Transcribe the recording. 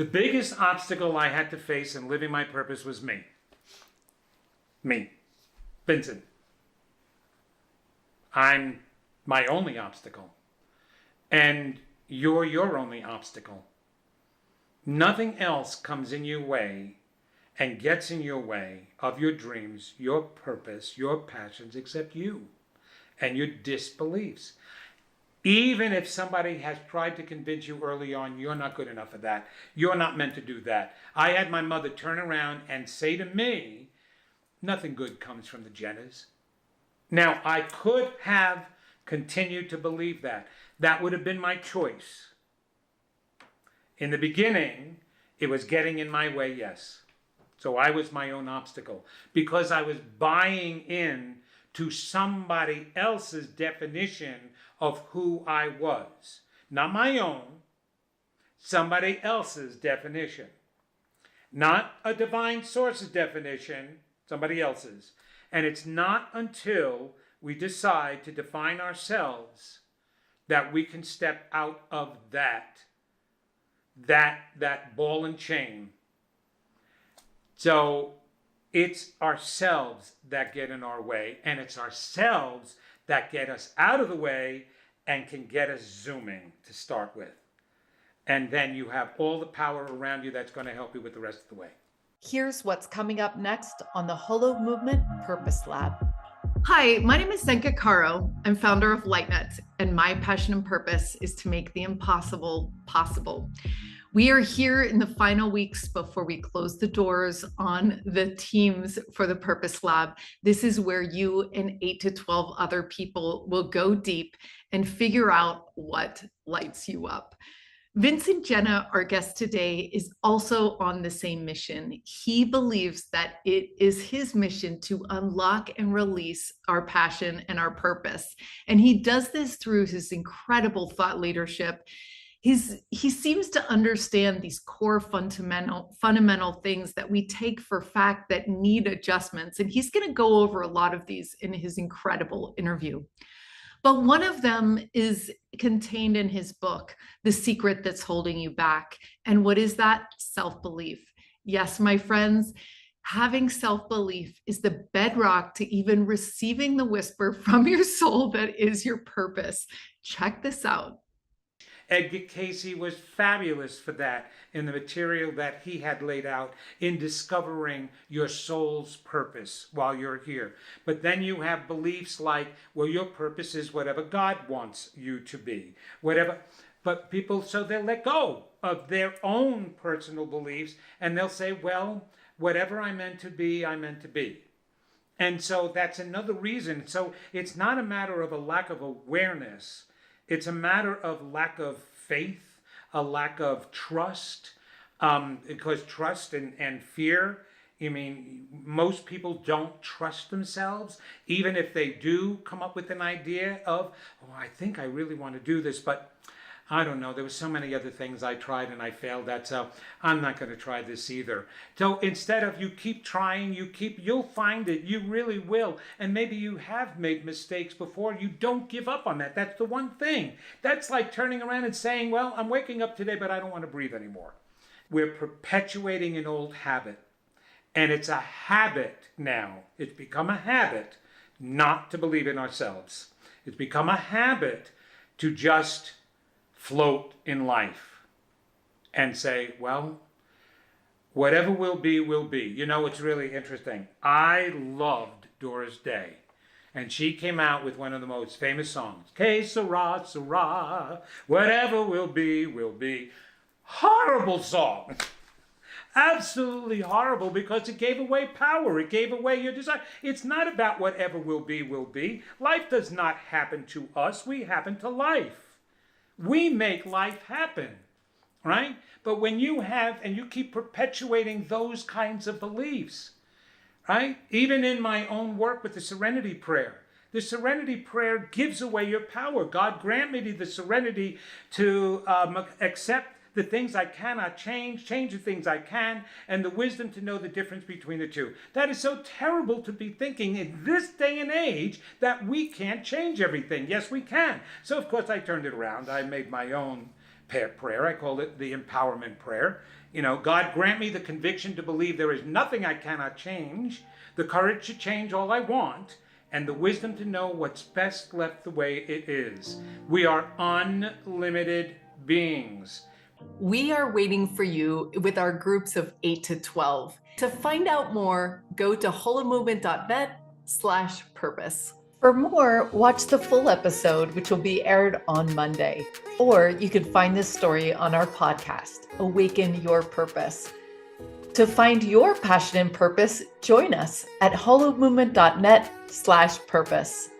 The biggest obstacle I had to face in living my purpose was me. Me. Vincent. I'm my only obstacle. And you're your only obstacle. Nothing else comes in your way and gets in your way of your dreams, your purpose, your passions, except you and your disbeliefs. Even if somebody has tried to convince you early on, you're not good enough for that. You're not meant to do that. I had my mother turn around and say to me, nothing good comes from the Gennas. Now, I could have continued to believe that. That would have been my choice. In the beginning, it was getting in my way, yes. So I was my own obstacle because I was buying in to somebody else's definition of who I was. Not my own, somebody else's definition. Not a divine source's definition, somebody else's. And it's not until we decide to define ourselves that we can step out of that ball and chain. So it's ourselves that get in our way, and it's ourselves that get us out of the way and can get us zooming to start with. And then you have all the power around you that's going to help you with the rest of the way. Here's what's coming up next on the Holo Movement Purpose Lab. Hi, my name is Senka Caro. I'm founder of LightNet, and my passion and purpose is to make the impossible possible. We are here in the final weeks before we close the doors on the teams for the Purpose Lab. This is where you and 8 to 12 other people will go deep and figure out what lights you up. Vincent Genna, our guest today, is also on the same mission. He believes that it is his mission to unlock and release our passion and our purpose. And he does this through his incredible thought leadership. He seems to understand these core fundamental things that we take for fact that need adjustments. And he's going to go over a lot of these in his incredible interview. But one of them is contained in his book, The Secret That's Holding You Back. And what is that? Self-belief. Yes, my friends, having self-belief is the bedrock to even receiving the whisper from your soul that is your purpose. Check this out. Edgar Cayce was fabulous for that in the material that he had laid out in discovering your soul's purpose while you're here. But then you have beliefs like, well, your purpose is whatever God wants you to be, whatever. But people, so they'll let go of their own personal beliefs and they'll say, well, whatever I'm meant to be, I'm meant to be. And so that's another reason. So it's not a matter of a lack of awareness. It's a matter of lack of faith, a lack of trust, because trust and fear, I mean, most people don't trust themselves, even if they do come up with an idea of, oh, I think I really want to do this, but I don't know, there were so many other things I tried and I failed at, so I'm not going to try this either. So instead of you keep trying, you'll find it, you really will. And maybe you have made mistakes before, you don't give up on that. That's the one thing. That's like turning around and saying, well, I'm waking up today, but I don't want to breathe anymore. We're perpetuating an old habit. And it's a habit now. It's become a habit not to believe in ourselves. It's become a habit to just float in life and say, well, whatever will be, will be. You know, it's really interesting. I loved Doris Day. And she came out with one of the most famous songs. Que sera, sera, whatever will be, will be. Horrible song. Absolutely horrible because it gave away power. It gave away your desire. It's not about whatever will be, will be. Life does not happen to us. We happen to life. We make life happen, right? But when you have, and you keep perpetuating those kinds of beliefs, right? Even in my own work with the Serenity Prayer, the Serenity Prayer gives away your power. God grant me the serenity to accept the things I cannot change the things I can, and the wisdom to know the difference between the two. That is so terrible to be thinking in this day and age that we can't change everything. Yes, we can. So, of course, I turned it around. I made my own prayer. I called it the Empowerment Prayer. God grant me the conviction to believe there is nothing I cannot change, the courage to change all I want, and the wisdom to know what's best left the way it is. We are unlimited beings. We are waiting for you with our groups of 8 to 12. To find out more, go to holomovement.net/purpose. For more, watch the full episode, which will be aired on Monday. Or you can find this story on our podcast, Awaken Your Purpose. To find your passion and purpose, join us at holomovement.net/purpose.